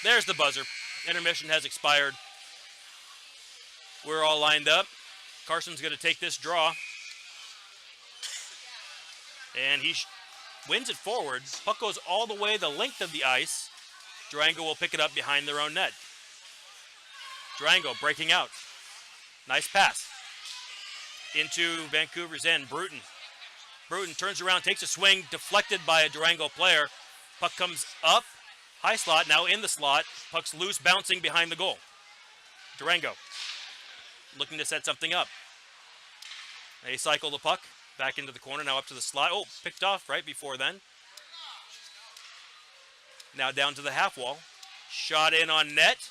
There's the buzzer. Intermission has expired. We're all lined up. Carson's going to take this draw. And he wins it forward. Puck goes all the way the length of the ice. Durango will pick it up behind their own net. Durango breaking out. Nice pass. Into Vancouver's end. Bruton turns around, takes a swing, deflected by a Durango player. Puck comes up. High slot, now in the slot. Puck's loose, bouncing behind the goal. Durango looking to set something up. They cycle the puck back into the corner, now up to the slot. Oh, picked off right before then. Now down to the half wall. Shot in on net.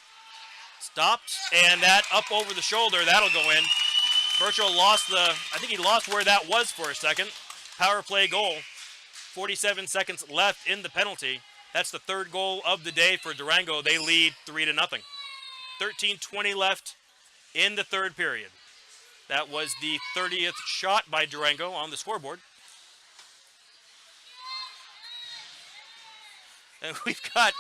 Stopped, and that up over the shoulder. That'll go in. Burchell lost I think he lost where that was for a second. Power play goal. 47 seconds left in the penalty. That's the third goal of the day for Durango. They lead 3-0. 13:20 left in the third period. That was the 30th shot by Durango on the scoreboard. And we've got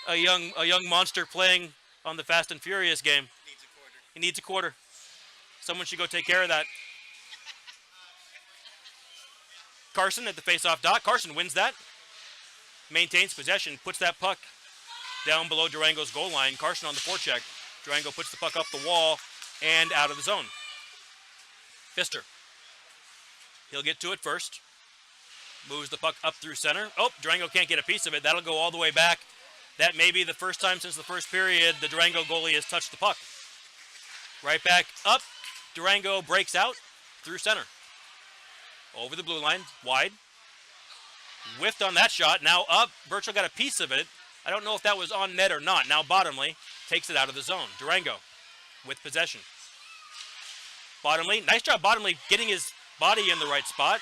a young monster playing on the Fast and Furious game. He needs a quarter. Someone should go take care of that. Carson at the face-off dot. Carson wins that. Maintains possession, puts that puck down below Durango's goal line. Carson on the forecheck. Durango puts the puck up the wall and out of the zone. Pfister. He'll get to it first. Moves the puck up through center. Oh, Durango can't get a piece of it. That'll go all the way back. That may be the first time since the first period the Durango goalie has touched the puck. Right back up. Durango breaks out through center. Over the blue line, wide. Whiffed on that shot, now up. Burchell got a piece of it. I don't know if that was on net or not. Now Bottomley takes it out of the zone. Durango with possession. Bottomley, nice job Bottomley getting his body in the right spot.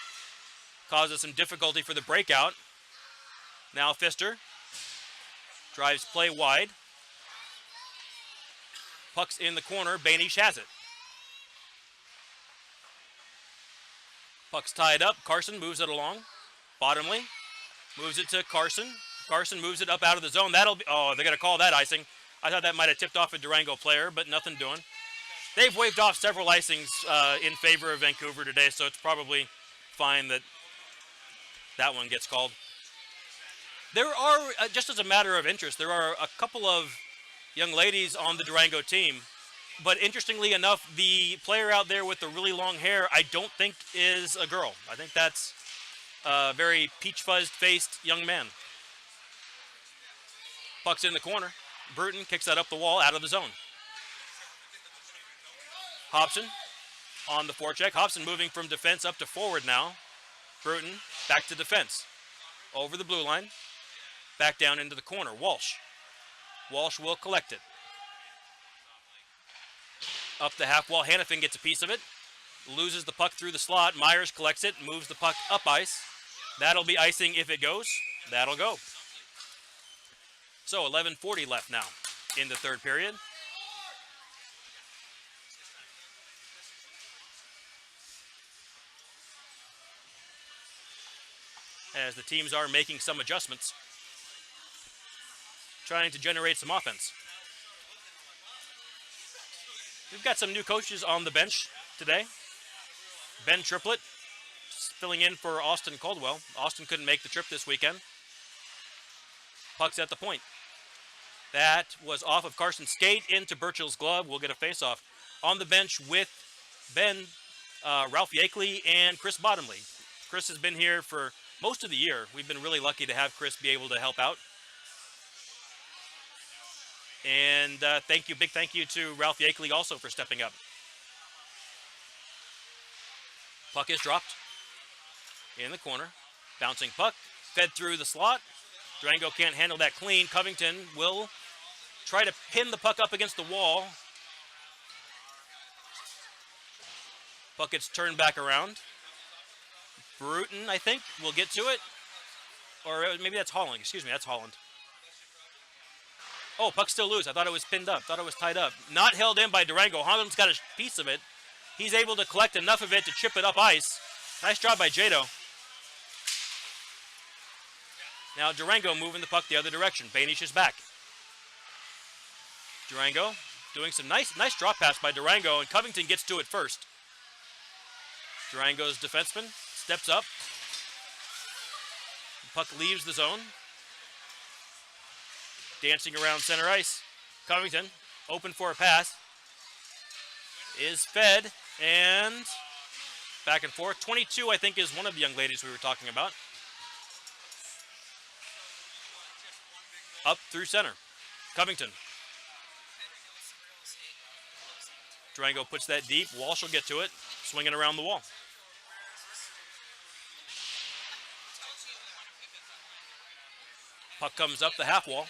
Causes some difficulty for the breakout. Now Pfister drives play wide. Puck's in the corner, Banish has it. Puck's tied up, Carson moves it along. Bottomley moves it to Carson. Carson moves it up out of the zone. That'll be, oh, they're going to call that icing. I thought that might have tipped off a Durango player, but nothing doing. They've waved off several icings in favor of Vancouver today, so it's probably fine that that one gets called. There are, just as a matter of interest, there are a couple of young ladies on the Durango team, but interestingly enough, the player out there with the really long hair, I don't think is a girl. I think that's a very peach-fuzzed-faced young man. Puck's in the corner. Bruton kicks that up the wall, out of the zone. Hobson on the forecheck. Hobson moving from defense up to forward now. Bruton back to defense. Over the blue line. Back down into the corner. Walsh. Walsh will collect it. Up the half wall. Hannafin gets a piece of it. Loses the puck through the slot. Myers collects it. Moves the puck up ice. That'll be icing if it goes. That'll go. So 11:40 left now in the third period. As the teams are making some adjustments, trying to generate some offense. We've got some new coaches on the bench today. Ben Triplett filling in for Austin Caldwell. Austin couldn't make the trip this weekend. Puck's at the point. That was off of Carson's skate into Burchell's glove. We'll get a face-off. On the bench with Ben, Ralph Yakeley, and Chris Bottomley. Chris has been here for most of the year. We've been really lucky to have Chris be able to help out. And big thank you to Ralph Yakeley also for stepping up. Puck is dropped in the corner. Bouncing puck, fed through the slot. Durango can't handle that clean. Covington will try to pin the puck up against the wall. Puck gets turned back around. Bruton, I think, will get to it. Or maybe that's Holland. Excuse me, that's Holland. Oh, puck still loose. I thought it was pinned up. Thought it was tied up. Not held in by Durango. Holland's got a piece of it. He's able to collect enough of it to chip it up ice. Nice job by Jado. Now Durango moving the puck the other direction. Banish is back. Durango doing some nice drop pass by Durango, and Covington gets to it first. Durango's defenseman steps up. Puck leaves the zone. Dancing around center ice. Covington, open for a pass. Is fed, and back and forth. 22, I think, is one of the young ladies we were talking about. Up through center. Covington. Durango puts that deep. Walsh will get to it. Swinging around the wall. Puck comes up the half wall.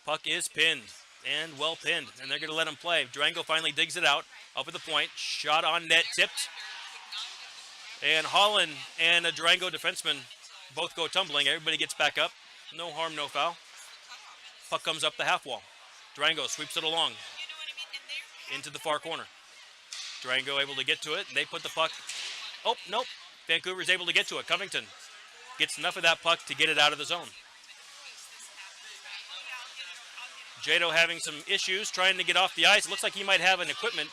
Puck is pinned, and well pinned, and they're going to let him play. Durango finally digs it out, up at the point. Shot on net, tipped. And Holland and a Durango defenseman both go tumbling. Everybody gets back up. No harm, no foul. Puck comes up the half wall. Durango sweeps it along into the far corner. Durango able to get to it. They put the puck. Oh, nope. Vancouver's able to get to it. Covington gets enough of that puck to get it out of the zone. Jado having some issues trying to get off the ice. It looks like he might have an equipment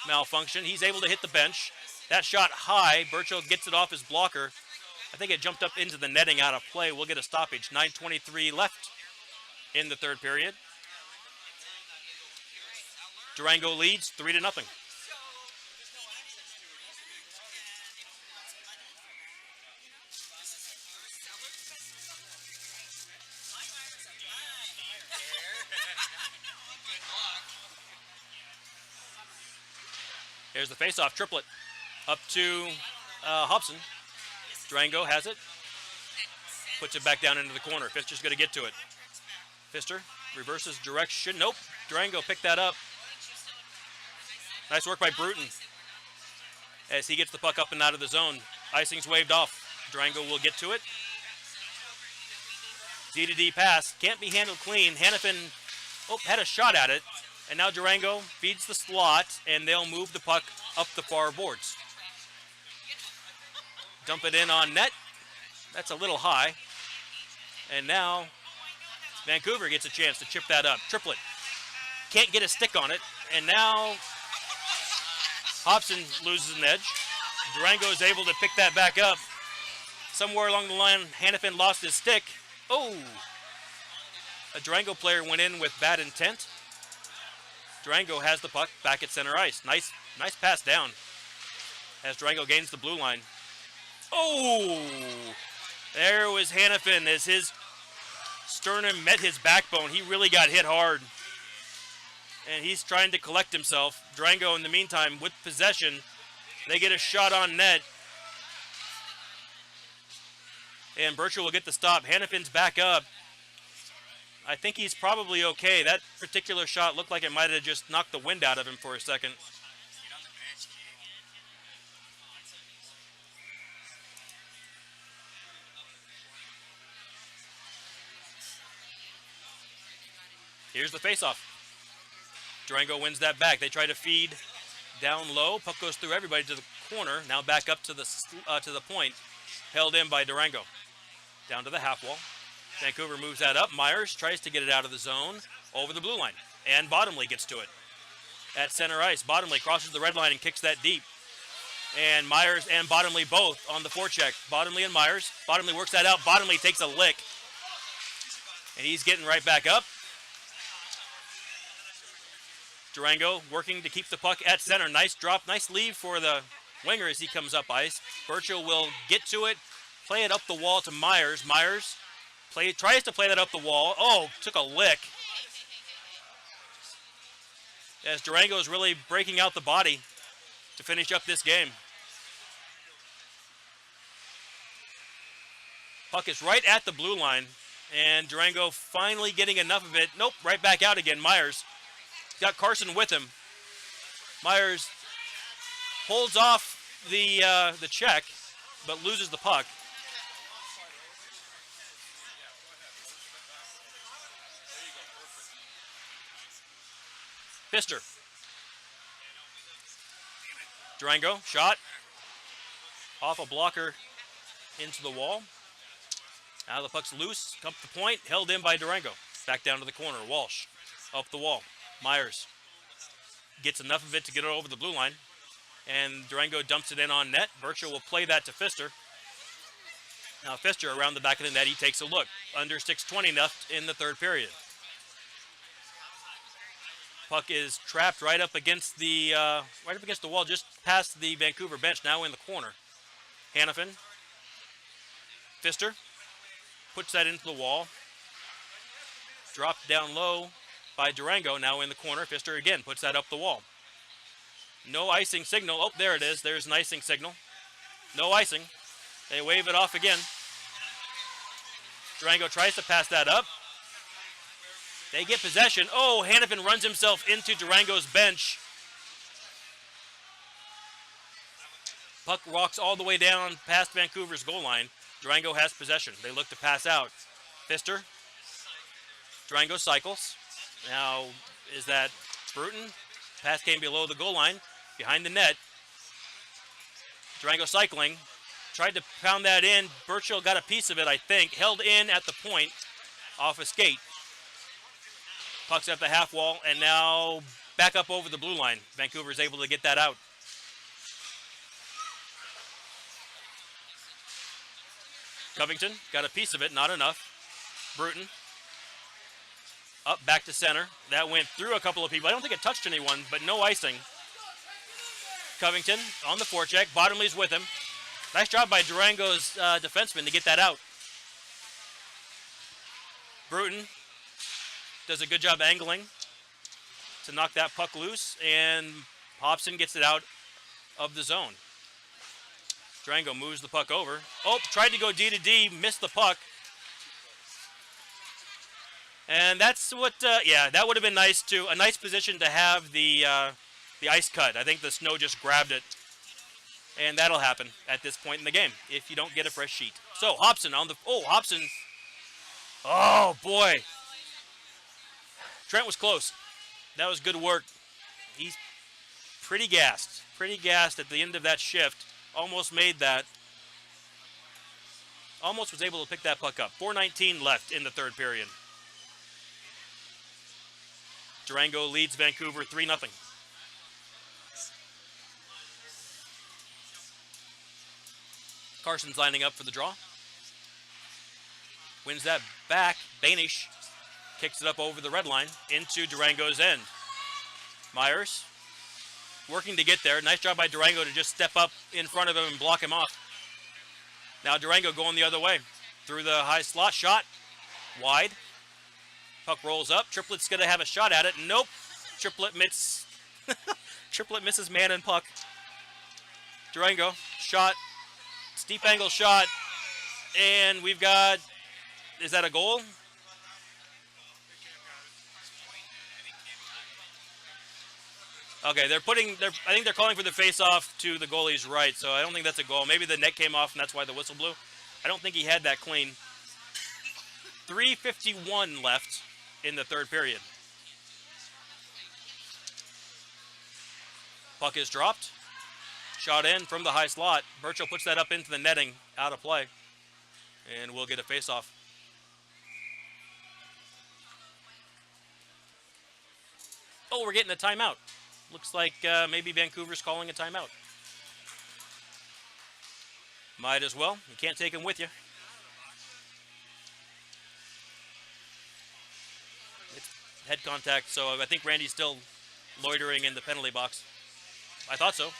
malfunction. He's able to hit the bench. That shot high. Burchill gets it off his blocker. I think it jumped up into the netting out of play. We'll get a stoppage. 9:23 left in the third period. Durango leads 3-0. Here's the faceoff triplet up to Hobson. Durango has it. Puts it back down into the corner. Pfister's going to get to it. Pfister reverses direction. Nope. Durango picked that up. Nice work by Bruton as he gets the puck up and out of the zone. Icing's waved off. Durango will get to it. D-to-D pass. Can't be handled clean. Hannafin had a shot at it. And now Durango feeds the slot, and they'll move the puck up the far boards. Dump it in on net. That's a little high. And now Vancouver gets a chance to chip that up. Triplet. Can't get a stick on it. And now Hobson loses an edge. Durango is able to pick that back up. Somewhere along the line, Hannafin lost his stick. Oh! A Durango player went in with bad intent. Durango has the puck back at center ice. Nice pass down as Durango gains the blue line. Oh! There was Hannafin as his sternum met his backbone. He really got hit hard. And he's trying to collect himself. Durango, in the meantime, with possession, they get a shot on net. And Burchell will get the stop. Hannafin's back up. I think he's probably okay. That particular shot looked like it might have just knocked the wind out of him for a second. Here's the faceoff. Durango wins that back. They try to feed down low. Puck goes through everybody to the corner. Now back up to the point. Held in by Durango. Down to the half wall. Vancouver moves that up. Myers tries to get it out of the zone over the blue line. And Bottomley gets to it. At center ice, Bottomley crosses the red line and kicks that deep. And Myers and Bottomley both on the forecheck. Bottomley and Myers. Bottomley works that out. Bottomley takes a lick. And he's getting right back up. Durango working to keep the puck at center. Nice drop, nice leave for the winger as he comes up ice. Burchill will get to it, play it up the wall to Myers. Myers tries to play that up the wall. Oh, took a lick. As Durango is really breaking out the body to finish up this game. Puck is right at the blue line, and Durango finally getting enough of it. Nope, right back out again. Myers got Carson with him. Myers holds off the check, but loses the puck. Pfister. Durango, shot. Off a blocker into the wall. Now the puck's loose, up the point, held in by Durango. Back down to the corner, Walsh, up the wall. Myers gets enough of it to get it over the blue line, and Durango dumps it in on net. Birchall will play that to Pfister. Now Pfister around the back of the net, he takes a look. Under 6:20 left in the third period. Puck is trapped right up against the wall, just past the Vancouver bench. Now in the corner. Hannafin, Pfister puts that into the wall. Dropped down low by Durango. Now in the corner. Pfister again puts that up the wall. No icing signal. Oh, there it is. There's an icing signal. No icing. They wave it off again. Durango tries to pass that up. They get possession. Oh, Hannafin runs himself into Durango's bench. Puck walks all the way down past Vancouver's goal line. Durango has possession. They look to pass out. Pfister. Durango cycles. Now, is that Bruton? Pass came below the goal line, behind the net. Durango cycling. Tried to pound that in. Birchall got a piece of it, I think. Held in at the point off a skate. Puck's at the half wall, and now back up over the blue line. Vancouver is able to get that out. Covington got a piece of it, not enough. Bruton up back to center. That went through a couple of people. I don't think it touched anyone, but no icing. Covington on the forecheck. Bottomley's with him. Nice job by Durango's defenseman to get that out. Bruton does a good job angling to knock that puck loose, and Hobson gets it out of the zone. Durango moves the puck over. Oh, tried to go D to D, missed the puck. And that's what, that would have been nice too. A nice position to have the ice cut. I think the snow just grabbed it. And that'll happen at this point in the game if you don't get a fresh sheet. So Hobson on the, Hobson. Oh boy. Trent was close. That was good work. He's pretty gassed at the end of that shift. Almost made that. Almost was able to pick that puck up. 4:19 left in the third period. Durango leads Vancouver 3-0. Carson's lining up for the draw. Wins that back. Banish kicks it up over the red line into Durango's end. Myers working to get there. Nice job by Durango to just step up in front of him and block him off. Now Durango going the other way. Through the high slot. Shot. Wide. Puck rolls up. Triplet's going to have a shot at it. Nope. Triplet misses man and puck. Durango. Shot. Steep angle shot. And we've got... Is that a goal? Okay, I think they're calling for the face-off to the goalie's right, so I don't think that's a goal. Maybe the net came off and that's why the whistle blew. I don't think he had that clean. 3:51 left in the third period. Puck is dropped. Shot in from the high slot. Birchall puts that up into the netting, out of play. And we'll get a face-off. Oh, we're getting a timeout. Looks like maybe Vancouver's calling a timeout. Might as well. You can't take him with you. It's head contact, so I think Randy's still loitering in the penalty box. I thought so.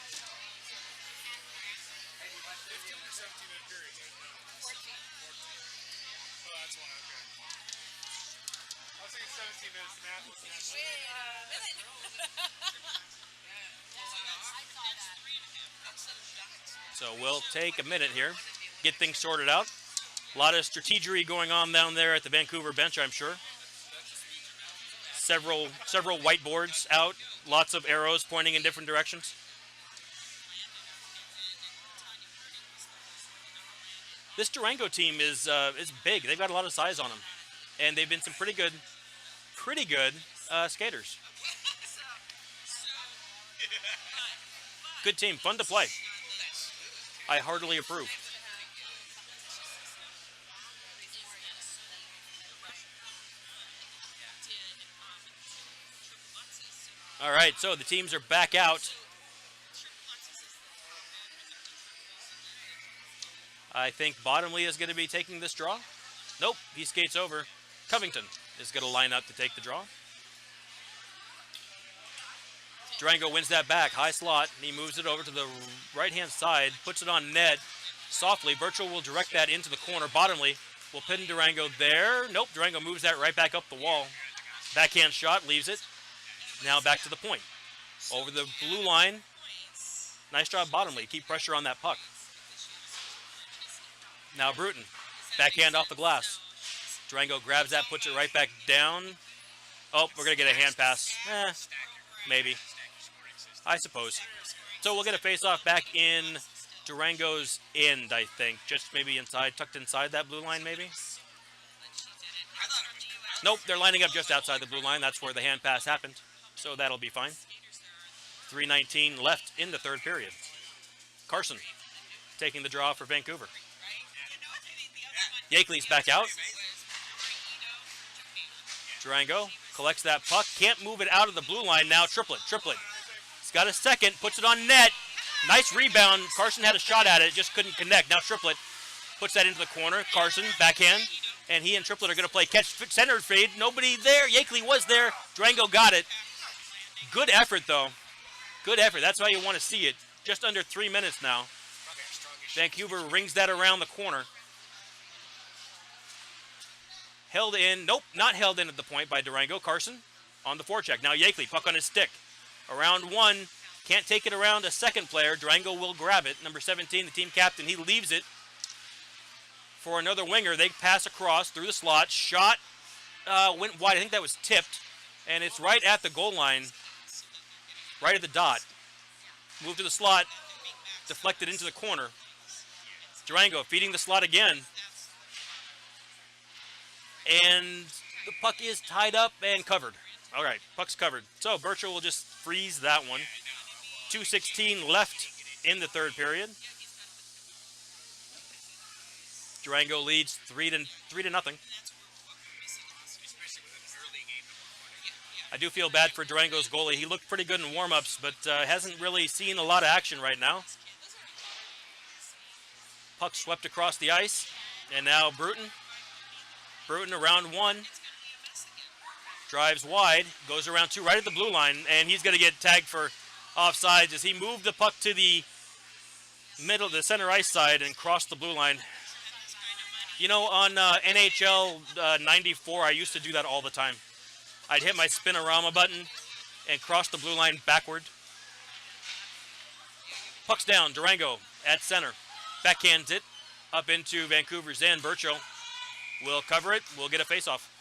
So we'll take a minute here, get things sorted out. A lot of strategery going on down there at the Vancouver bench, I'm sure. Several whiteboards out, lots of arrows pointing in different directions. This Durango team is big. They've got a lot of size on them, and they've been some pretty good skaters. Good team, fun to play. I heartily approve. All right, so the teams are back out. I think Bottomley is going to be taking this draw. Nope, he skates over. Covington is going to line up to take the draw. Durango wins that back, high slot, and he moves it over to the right-hand side, puts it on net softly. Birchall will direct that into the corner. Bottomley will pin Durango there. Nope, Durango moves that right back up the wall. Backhand shot, leaves it. Now back to the point. Over the blue line. Nice job, Bottomley. Keep pressure on that puck. Now Bruton, backhand off the glass. Durango grabs that, puts it right back down. Oh, we're going to get a hand pass. Maybe. I suppose. So we'll get a face-off back in Durango's end, I think. Just maybe inside, tucked inside that blue line, maybe? Nope, they're lining up just outside the blue line. That's where the hand pass happened. So that'll be fine. 3:19 left in the third period. Carson taking the draw for Vancouver. Yakeley's back out. Durango collects that puck. Can't move it out of the blue line now. Triplet. He's got a second. Puts it on net. Nice rebound. Carson had a shot at it. Just couldn't connect. Now Triplet puts that into the corner. Carson, backhand. And he and Triplet are going to play catch center feed. Nobody there. Yakeley was there. Durango got it. Good effort, though. Good effort. That's how you want to see it. Just under 3 minutes now. Vancouver rings that around the corner. Held in. Nope, not held in at the point by Durango. Carson on the forecheck. Now Yakeley, puck on his stick. Around one. Can't take it around a second player. Durango will grab it. Number 17, the team captain. He leaves it for another winger. They pass across through the slot. Shot went wide. I think that was tipped. And it's right at the goal line. Right at the dot. Moved to the slot. Deflected into the corner. Durango feeding the slot again. And the puck is tied up and covered. All right, puck's covered. So Birchall will just freeze that one. 2:16 left in the third period. Durango leads 3-0. I do feel bad for Durango's goalie. He looked pretty good in warm-ups, but hasn't really seen a lot of action right now. Puck swept across the ice, and now Bruton. Bruton around one. Drives wide, goes around two, right at the blue line, and he's going to get tagged for offsides as he moved the puck to the middle, the center ice side, and crossed the blue line. You know, on NHL 94, I used to do that all the time. I'd hit my spinorama button and cross the blue line backward. Puck's down, Durango at center. Backhands it up into Vancouver's end. Birchall will cover it. We'll get a face-off.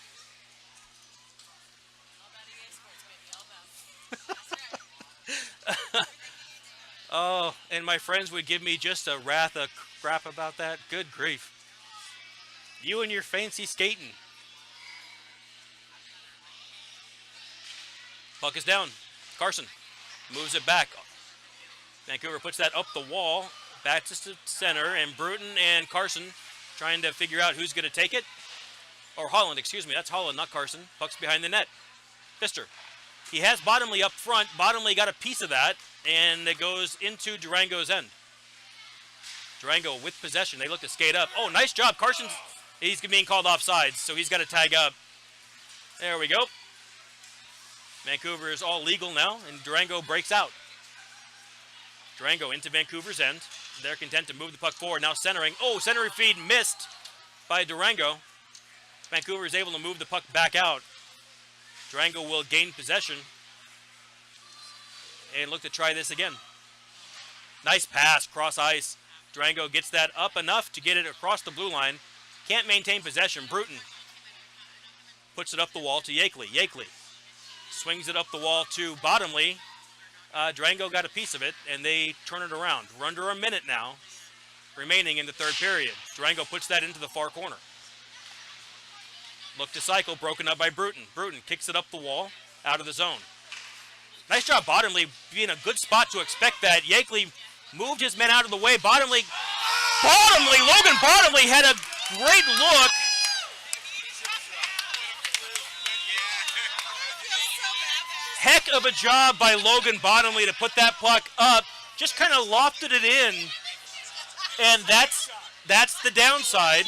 Oh, and my friends would give me just a wrath of crap about that. Good grief. You and your fancy skating. Puck is down. Carson moves it back. Vancouver puts that up the wall. Back to center, and Bruton and Carson trying to figure out who's going to take it. Or Holland, excuse me. That's Holland, not Carson. Puck's behind the net. Pfister. He has Bottomley up front. Bottomley got a piece of that, and it goes into Durango's end. Durango with possession. They look to skate up. Oh, nice job. Carson's, he's being called offsides, so he's got to tag up. There we go. Vancouver is all legal now, and Durango breaks out. Durango into Vancouver's end. They're content to move the puck forward. Now centering. Oh, center feed missed by Durango. Vancouver is able to move the puck back out. Durango will gain possession and look to try this again. Nice pass, cross ice. Durango gets that up enough to get it across the blue line. Can't maintain possession. Bruton puts it up the wall to Yakeley. Yakeley swings it up the wall to Bottomley. Durango got a piece of it, and they turn it around. We're under a minute now remaining in the third period. Durango puts that into the far corner. Look to cycle, broken up by Bruton. Bruton kicks it up the wall, out of the zone. Nice job, Bottomley, being a good spot to expect that. Yakeley moved his men out of the way. Logan Bottomley had a great look. Heck of a job by Logan Bottomley to put that puck up. Just kind of lofted it in. And that's the downside.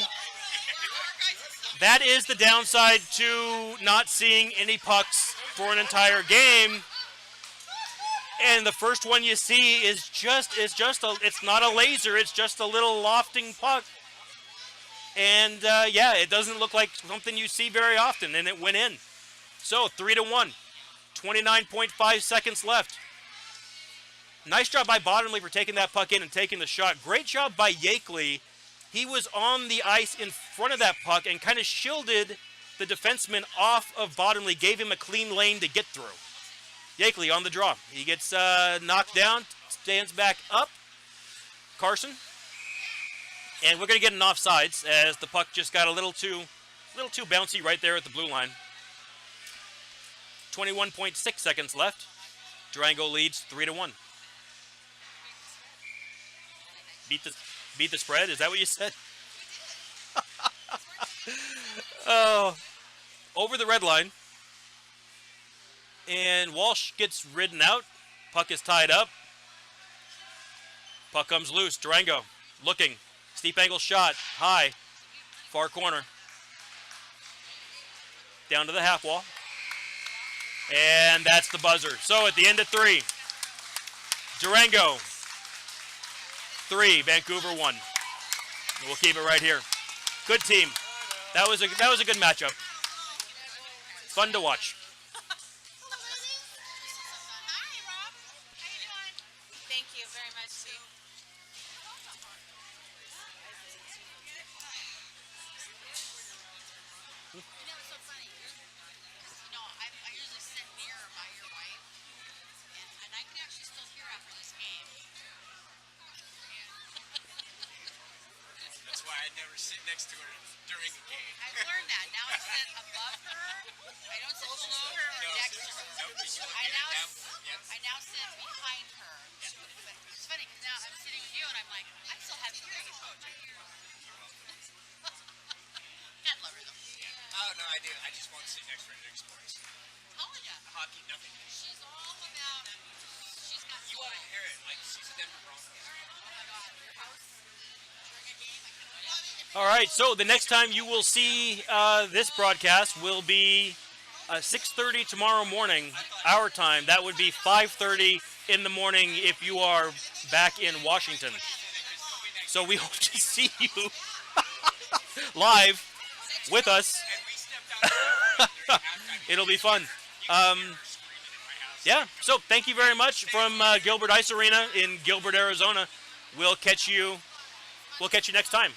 That is the downside to not seeing any pucks for an entire game. And the first one you see is it's not a laser, it's just a little lofting puck. And yeah, it doesn't look like something you see very often, and it went in. So 3-1, 29.5 seconds left. Nice job by Bottomley for taking that puck in and taking the shot. Great job by Yakeley. He was on the ice in front of that puck and kind of shielded the defenseman off of Bottomley, gave him a clean lane to get through. Yakeley on the draw. He gets knocked down, stands back up. Carson. And we're going to get an offsides as the puck just got a little too bouncy right there at the blue line. 21.6 seconds left. Durango leads 3-1. Beat the spread? Is that what you said? Oh, over the red line. And Walsh gets ridden out. Puck is tied up. Puck comes loose. Durango looking. Steep angle shot. High. Far corner. Down to the half wall. And that's the buzzer. So at the end of 3. Durango 3, Vancouver 1. We'll keep it right here. Good team. That was a good matchup. Fun to watch. Thank you very much, Steve. You know, it's so funny. You know, I usually sit near your wife, and I can actually still hear after this game. That's why I never sit next to her during a game. I've learned that. Now I sit above her. I don't sit below her or next to her. I now sit behind her. But it's funny because now I'm sitting with you and I'm like, I still have hearing. God love her though. Yeah. Oh no, I do. I just won't sit next to her during sports. Told ya. Hockey, nothing. She's all about. She's got. You want to hear it? Like she's a Denver Broncos. Oh my God, your house during a game. I can love it. All right, so the next time you will see this broadcast will be 6:30 tomorrow morning, our time. That would be 5:30 in the morning if you are back in Washington. So we hope to see you live with us. It'll be fun. Yeah, so thank you very much from Gilbert Ice Arena in Gilbert, Arizona. We'll catch you next time.